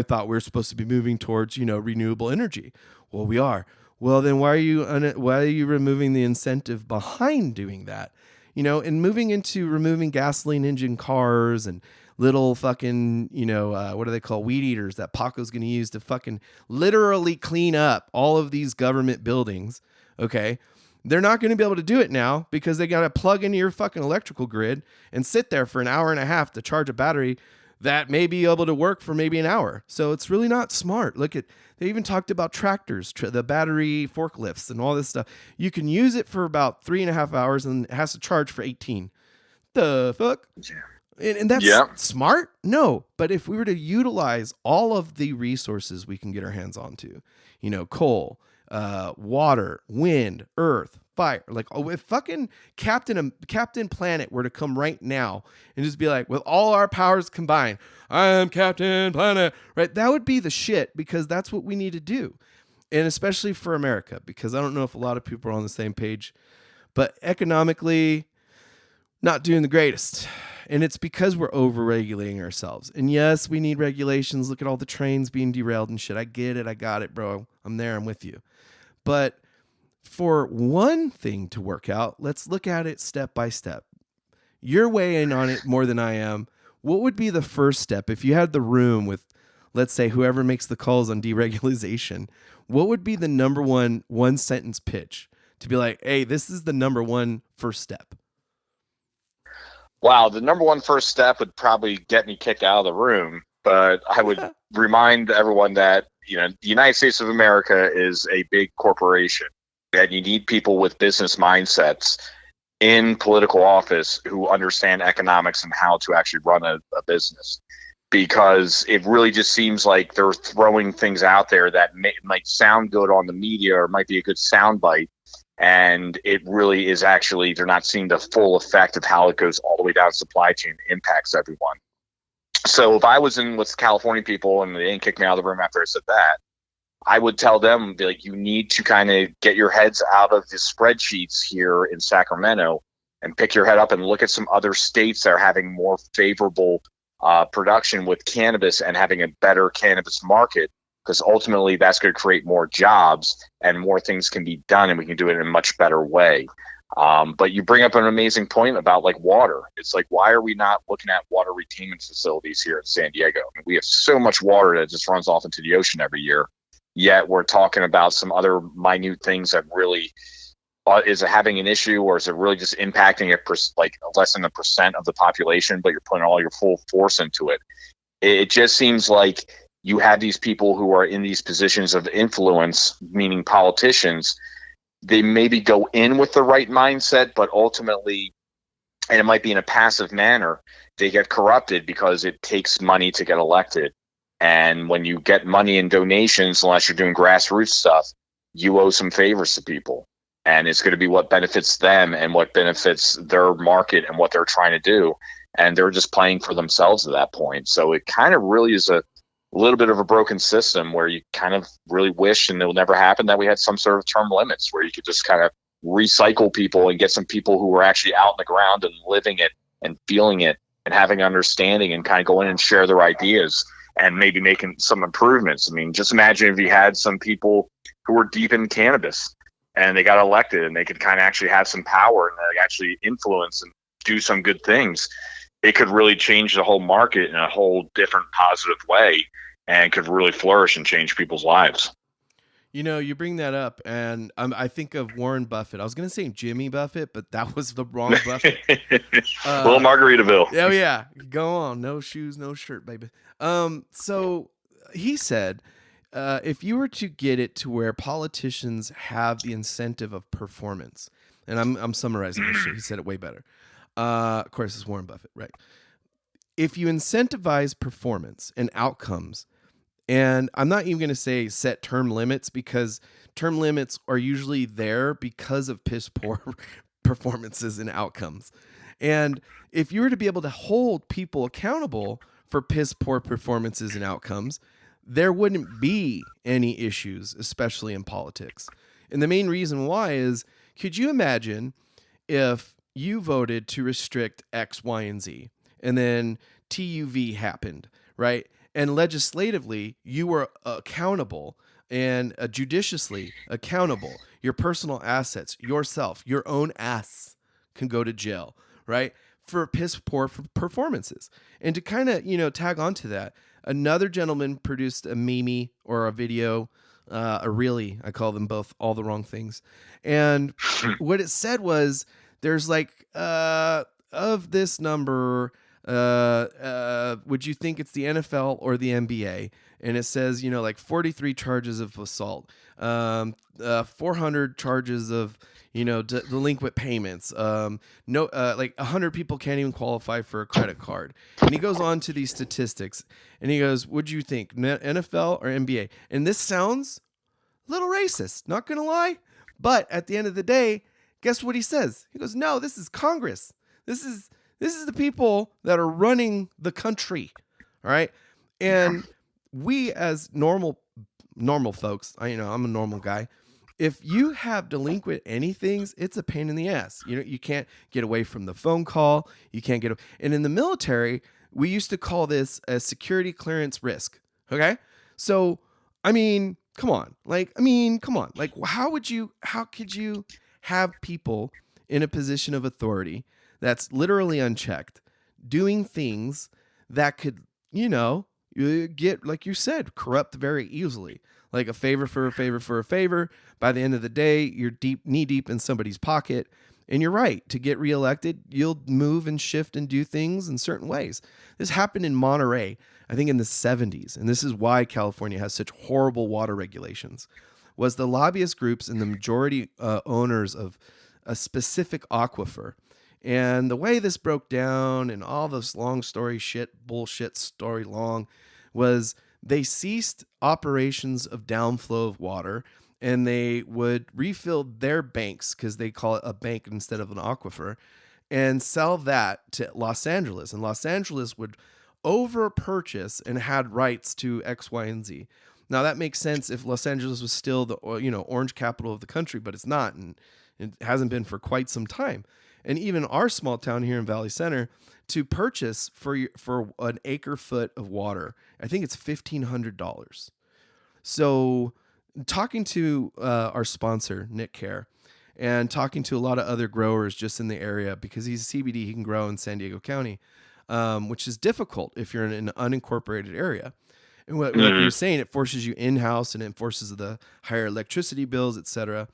thought we were supposed to be moving towards, renewable energy. Well, we are. Well, then why are you removing the incentive behind doing that? And moving into removing gasoline engine cars and little fucking, what do they call, weed eaters that Paco's going to use to fucking literally clean up all of these government buildings. Okay. They're not going to be able to do it now because they got to plug into your fucking electrical grid and sit there for an hour and a half to charge a battery that may be able to work for maybe an hour. So it's really not smart. They even talked about tractors, the battery forklifts and all this stuff. You can use it for about 3.5 hours and it has to charge for 18. The fuck? Yeah. And that's smart? No. But if we were to utilize all of the resources we can get our hands onto, coal, water, wind, earth, fire. If fucking Captain Planet were to come right now and just be like, with all our powers combined, I am Captain Planet, right? That would be the shit, because that's what we need to do. And especially for America, because I don't know if a lot of people are on the same page, but economically not doing the greatest. And it's because we're over-regulating ourselves. And yes, we need regulations. Look at all the trains being derailed and shit. I get it. I got it, bro. I'm there. I'm with you. But for one thing to work out, let's look at it step by step. You're weighing on it more than I am. What would be the first step if you had the room with, let's say, whoever makes the calls on deregulation? What would be the number one sentence pitch to be like, hey, this is the number one first step? Wow, the number one first step would probably get me kicked out of the room. But I would remind everyone that, the United States of America is a big corporation, and you need people with business mindsets in political office who understand economics and how to actually run a business. Because it really just seems like they're throwing things out there that might sound good on the media or might be a good soundbite. And it really is actually, they're not seeing the full effect of how it goes all the way down the supply chain and impacts everyone. So if I was in with California people and they didn't kick me out of the room after I said that, I would tell them, be like, you need to kind of get your heads out of the spreadsheets here in Sacramento and pick your head up and look at some other states that are having more favorable production with cannabis and having a better cannabis market, because ultimately that's going to create more jobs and more things can be done and we can do it in a much better way. But you bring up an amazing point about water. It's like, why are we not looking at water retainment facilities here in San Diego? I mean, we have so much water that just runs off into the ocean every year. Yet we're talking about some other minute things that really is it having an issue, or is it really just impacting less than 1% of the population, but you're putting all your full force into it? It just seems like you have these people who are in these positions of influence, meaning politicians. They maybe go in with the right mindset, but ultimately, and it might be in a passive manner, they get corrupted because it takes money to get elected. And when you get money and donations, unless you're doing grassroots stuff, you owe some favors to people. And it's going to be what benefits them and what benefits their market and what they're trying to do. And they're just playing for themselves at that point. So it kind of really is a little bit of a broken system where you kind of really wish, and it will never happen, that we had some sort of term limits where you could just kind of recycle people and get some people who were actually out in the ground and living it and feeling it and having understanding and kind of go in and share their ideas and maybe making some improvements. I mean, just imagine if you had some people who were deep in cannabis and they got elected and they could kind of actually have some power and actually influence and do some good things. It could really change the whole market in a whole different positive way. and could really flourish and change people's lives. You know, you bring that up, and I think of Warren Buffett. I was going to say Jimmy Buffett, but that was the wrong Buffett. Little Margaritaville. Oh yeah, go on. No shoes, no shirt, baby. So he said, if you were to get it to where politicians have the incentive of performance, and I'm summarizing this shit. He said it way better. Of course, it's Warren Buffett, right? If you incentivize performance and outcomes, and I'm not even going to say set term limits, because term limits are usually there because of piss poor performances and outcomes. And if you were to be able to hold people accountable for piss poor performances and outcomes, there wouldn't be any issues, especially in politics. And the main reason why is, could you imagine if you voted to restrict X, Y, and Z, and then TUV happened, right? And legislatively, you were accountable and judiciously accountable. Your personal assets, yourself, your own ass can go to jail, right? For piss poor performances. And to kind of, tag onto that, another gentleman produced a meme or a video, a really, I call them both all the wrong things. And what it said was, there's like, of this number, would you think it's the NFL or the NBA? And it says, like 43 charges of assault, 400 charges of, delinquent payments. Like 100 people can't even qualify for a credit card. And he goes on to these statistics, and he goes, "Would you think NFL or NBA?" And this sounds a little racist, not gonna lie, but at the end of the day, guess what he says? He goes, "No, this is Congress. This is the people that are running the country." All right. And we as normal folks, I'm a normal guy. If you have delinquent anythings, it's a pain in the ass. You can't get away from the phone call. You can't and in the military, we used to call this a security clearance risk. Okay. So, come on. Like, how could you have people in a position of authority that's literally unchecked, doing things that could, you get, like you said, corrupt very easily. Like a favor for a favor for a favor. By the end of the day, you're knee deep in somebody's pocket. And you're right. To get reelected, you'll move and shift and do things in certain ways. This happened in Monterey, I think in the 70s. And this is why California has such horrible water regulations. Was the lobbyist groups and the majority owners of a specific aquifer. And the way this broke down and all this long story bullshit story long, was they ceased operations of downflow of water, and they would refill their banks, because they call it a bank instead of an aquifer, and sell that to Los Angeles. And Los Angeles would over purchase and had rights to X, Y, and Z. Now that makes sense if Los Angeles was still the orange capital of the country, but it's not, and it hasn't been for quite some time. And even our small town here in Valley Center, to purchase for an acre foot of water, I think it's $1,500. So talking to our sponsor, Nick Care, and talking to a lot of other growers just in the area, because he's CBD, he can grow in San Diego County, which is difficult if you're in an unincorporated area. And what you're saying, it forces you in-house, and it forces the higher electricity bills, etc.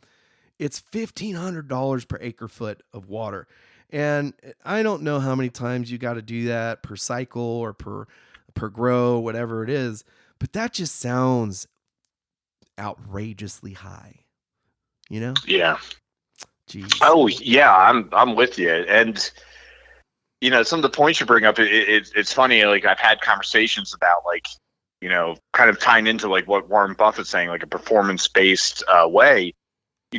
It's $1,500 per acre foot of water. And I don't know how many times you got to do that per cycle or per grow, whatever it is, but that just sounds outrageously high, Yeah. Jeez. Oh yeah, I'm with you. And some of the points you bring up, it's funny. Like, I've had conversations about, like, kind of tying into like what Warren Buffett's saying, like a performance-based way.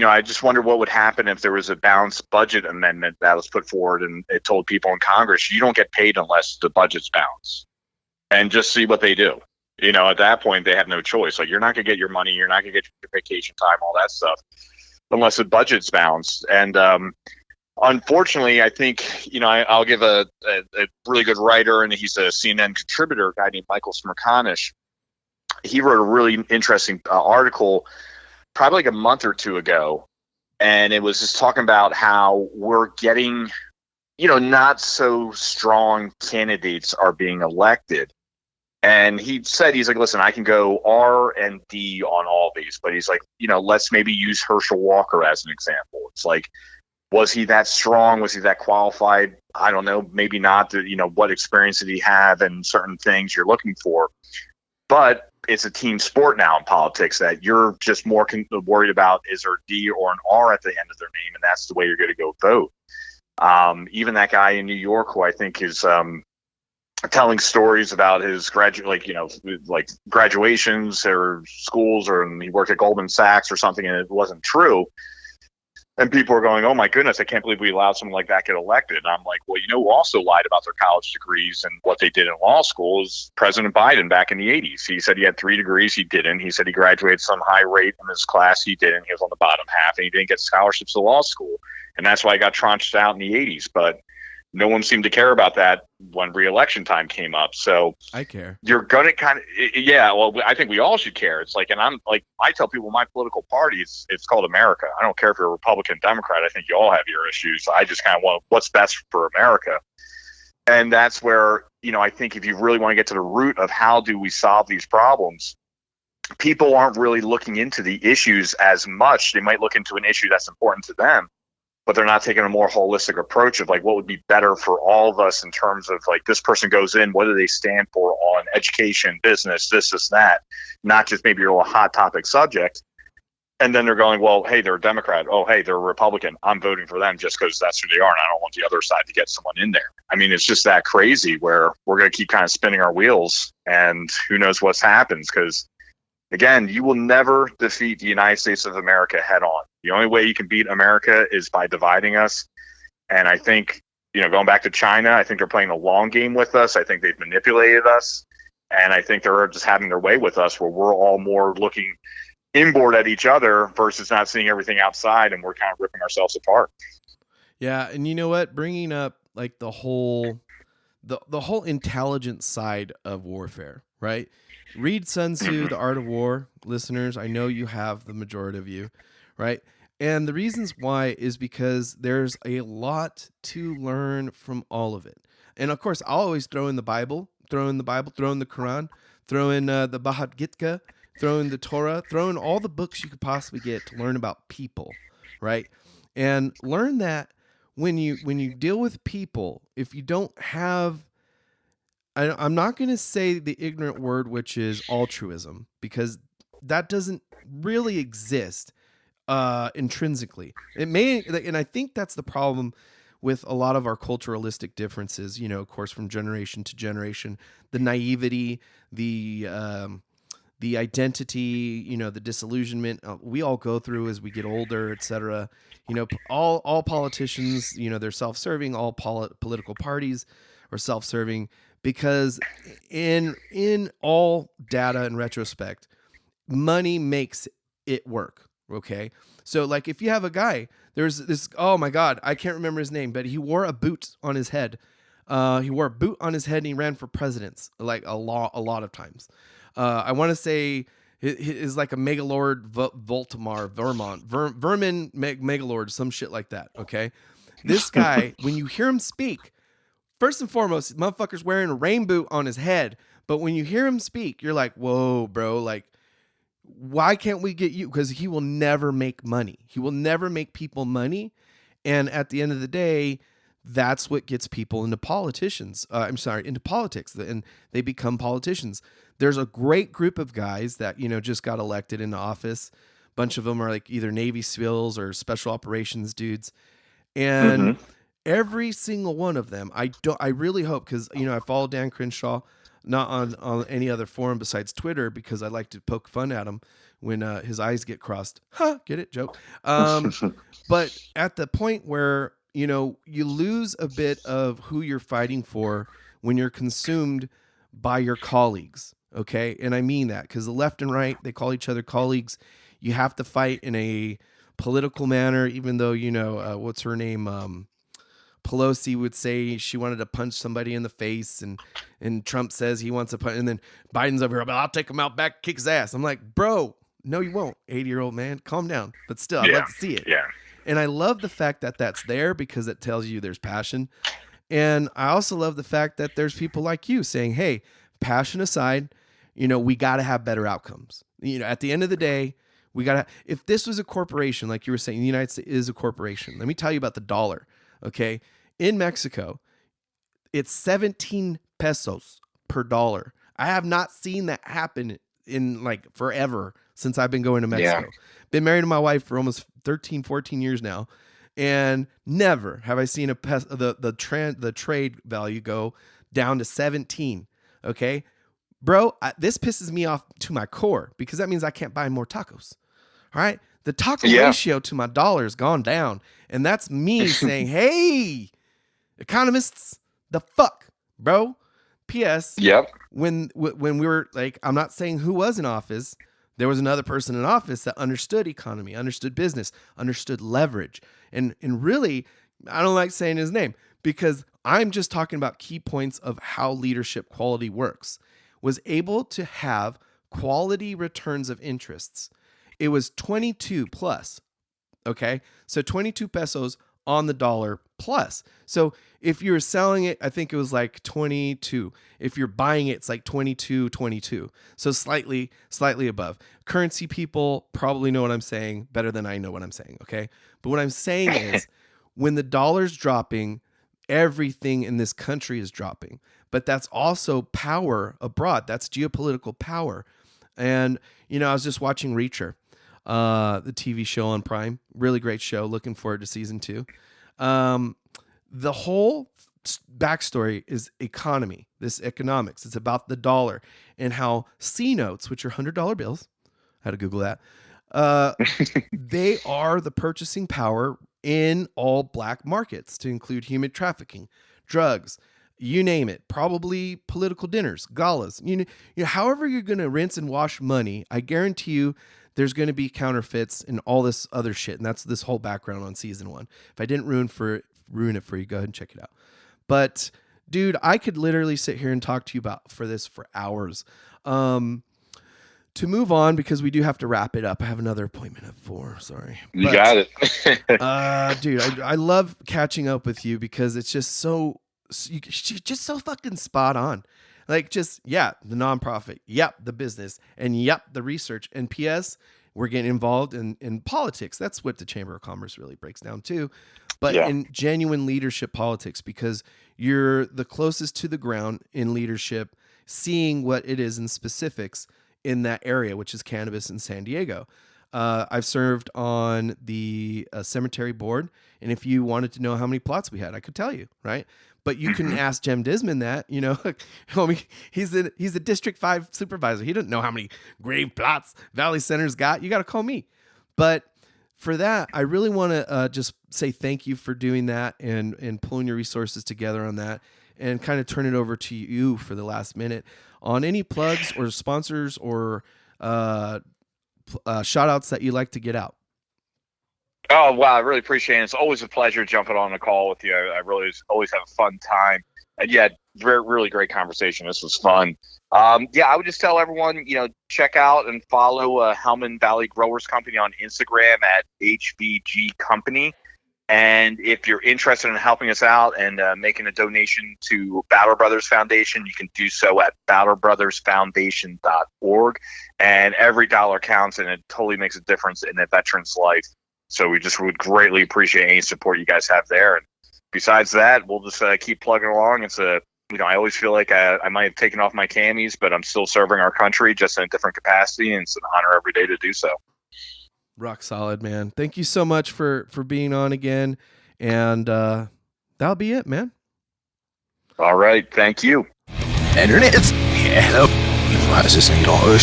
I just wonder what would happen if there was a balanced budget amendment that was put forward, and it told people in Congress, you don't get paid unless the budget's balanced, and just see what they do. At that point, they have no choice. Like, you're not going to get your money, you're not going to get your vacation time, all that stuff, unless the budget's balanced. And unfortunately, I think, I'll give a really good writer, and he's a CNN contributor, a guy named Michael Smerconish. He wrote a really interesting article probably like a month or two ago, and it was just talking about how we're getting, not so strong candidates are being elected, And he said, he's like, listen, I can go R and D on all these, but he's like, let's maybe use Herschel Walker as an example. It's like, was he that strong? Was he that qualified? I don't know. Maybe not. What experience did he have and certain things you're looking for? But it's a team sport now in politics that you're just more worried about is there a D or an R at the end of their name, and that's the way you're going to go vote. Even that guy in New York who I think is telling stories about his graduations or schools, or he worked at Goldman Sachs or something, and it wasn't true. And people are going, oh my goodness, I can't believe we allowed someone like that get elected. And I'm like, well, who also lied about their college degrees and what they did in law school is President Biden back in the 80s. He said he had 3 degrees. He didn't. He said he graduated some high rate in his class. He didn't. He was on the bottom half, and he didn't get scholarships to law school. And that's why he got tranched out in the 80s. But no one seemed to care about that when re-election time came up. So I care. You're going to kind of, well, I think we all should care. It's like, and I'm like, I tell people my political party, it's called America. I don't care if you're a Republican, Democrat. I think you all have your issues. I just kind of want what's best for America. And that's where, I think if you really want to get to the root of how do we solve these problems, people aren't really looking into the issues as much. They might look into an issue that's important to them, but they're not taking a more holistic approach of like what would be better for all of us in terms of like this person goes in, what do they stand for on education, business, this, that, not just maybe your little hot topic subject. And then they're going, well, hey, they're a Democrat. Oh, hey, they're a Republican. I'm voting for them just because that's who they are, and I don't want the other side to get someone in there. I mean, it's just that crazy where we're going to keep kind of spinning our wheels, and who knows what happens because, again, you will never defeat the United States of America head on. The only way you can beat America is by dividing us. And I think, going back to China, I think they're playing a long game with us. I think they've manipulated us. And I think they're just having their way with us where we're all more looking inboard at each other versus not seeing everything outside, and we're kind of ripping ourselves apart. Yeah. And you know what? Bringing up like the whole intelligence side of warfare, right? Read Sun Tzu, The Art of War, listeners. I know you have, the majority of you, right? And the reasons why is because there's a lot to learn from all of it. And of course, I'll always throw in the Bible, throw in the Quran, throw in the Bhagavad Gita, throw in the Torah, throw in all the books you could possibly get to learn about people, right? And learn that when you deal with people, if you don't have, I'm not going to say the ignorant word, which is altruism, because that doesn't really exist intrinsically. It may, and I think that's the problem with a lot of our culturalistic differences, of course, from generation to generation, the naivety, the identity, the disillusionment we all go through as we get older, etc. All politicians, they're self-serving. All political parties are self-serving because in all data and retrospect, money makes it work. Okay. So like if you have a guy, there's this, oh my God, I can't remember his name, but he wore a boot on his head. He wore a boot on his head and he ran for presidents like a lot of times. I want to say is like a Megalord Vermin Megalord, some shit like that. Okay. This guy, when you hear him speak, first and foremost, motherfucker's wearing a rain boot on his head. But when you hear him speak, you're like, whoa, bro, like, why can't we get you? Because he will never make money. He will never make people money. And at the end of the day, that's what gets people into into politics, and they become politicians. There's a great group of guys that, just got elected into office. A bunch of them are like either Navy SEALs or special operations dudes. And every single one of them, I really hope, because, I follow Dan Crenshaw, not on any other forum besides Twitter, because I like to poke fun at him when his eyes get crossed. Get it? Joke. But at the point where, you lose a bit of who you're fighting for when you're consumed by your colleagues. Okay. And I mean that because the left and right, they call each other colleagues. You have to fight in a political manner, even though, what's her name? Pelosi would say she wanted to punch somebody in the face, and Trump says he wants to punch, and then Biden's over here, but I'll take him out back, kick his ass. I'm like, bro, no, you won't. 80-year-old man, calm down. But still, I'd love to see it. Yeah. And I love the fact that that's there because it tells you there's passion. And I also love the fact that there's people like you saying, hey, passion aside, we got to have better outcomes. At the end of the day, we got to, if this was a corporation, like you were saying, the United States is a corporation. Let me tell you about the dollar. Okay. In Mexico, it's 17 pesos per dollar. I have not seen that happen in like forever since I've been going to Mexico. Yeah. Been married to my wife for almost 13, 14 years now. And never have I seen the trade value go down to 17. Okay. Bro, this pisses me off to my core because that means I can't buy more tacos. All right. The taco ratio to my dollar has gone down. And that's me saying, hey, economists, the fuck, bro. P.S. Yep. When we were like, I'm not saying who was in office. There was another person in office that understood economy, understood business, understood leverage. And really, I don't like saying his name because I'm just talking about key points of how leadership quality works. Was able to have quality returns of interests. It was 22 plus. Okay. So 22 pesos on the dollar plus. So if you're selling it, I think it was like 22. If you're buying it, it's like 22. So slightly above. Currency people probably know what I'm saying better than I know what I'm saying. Okay. But what I'm saying is when the dollar's dropping, everything in this country is dropping. But that's also power abroad. That's geopolitical power. And, I was just watching Reacher, the TV show on Prime. Really great show. Looking forward to season 2. The whole backstory is economy, this economics. It's about the dollar and how C notes, which are $100 bills, I had to Google that, they are the purchasing power in all black markets to include human trafficking, drugs, you name it, probably political dinners, galas, however you're going to rinse and wash money, I guarantee you there's going to be counterfeits and all this other shit. And that's this whole background on season 1. If I didn't ruin it for you, go ahead and check it out. But dude, I could literally sit here and talk to you about this for hours. To move on, because we do have to wrap it up. I have another appointment at 4. Sorry. You got it. Dude, I love catching up with you because it's just so fucking spot on. Like just, the nonprofit, the business, and the research. And P.S., we're getting involved in politics. That's what the Chamber of Commerce really breaks down to. But in genuine leadership politics, because you're the closest to the ground in leadership, seeing what it is in specifics in that area, which is cannabis in San Diego. I've served on the cemetery board. And if you wanted to know how many plots we had, I could tell you, right? But you can ask Jem Disman that, homie, he's a District 5 supervisor. He doesn't know how many grave plots Valley Center's got. You got to call me. But for that, I really want to just say thank you for doing that and pulling your resources together on that and kind of turn it over to you for the last minute on any plugs or sponsors or shout outs that you'd like to get out. Oh, wow. I really appreciate it. It's always a pleasure jumping on a call with you. I really always have a fun time. And really great conversation. This was fun. I would just tell everyone, check out and follow Hellman Valley Growers Company on Instagram at HVG Company. And if you're interested in helping us out and making a donation to Battle Brothers Foundation, you can do so at battlebrothersfoundation.org. And every dollar counts, and it totally makes a difference in a veteran's life. So we just would greatly appreciate any support you guys have there. And besides that, we'll just keep plugging along. It's I always feel like I might have taken off my camis, but I'm still serving our country just in a different capacity. And it's an honor every day to do so. Rock solid, man. Thank you so much for being on again. And that'll be it, man. All right. Thank you. Internet. Hello. License number 4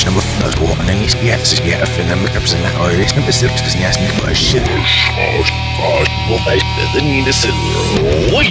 finna represent Irish number 6 Well,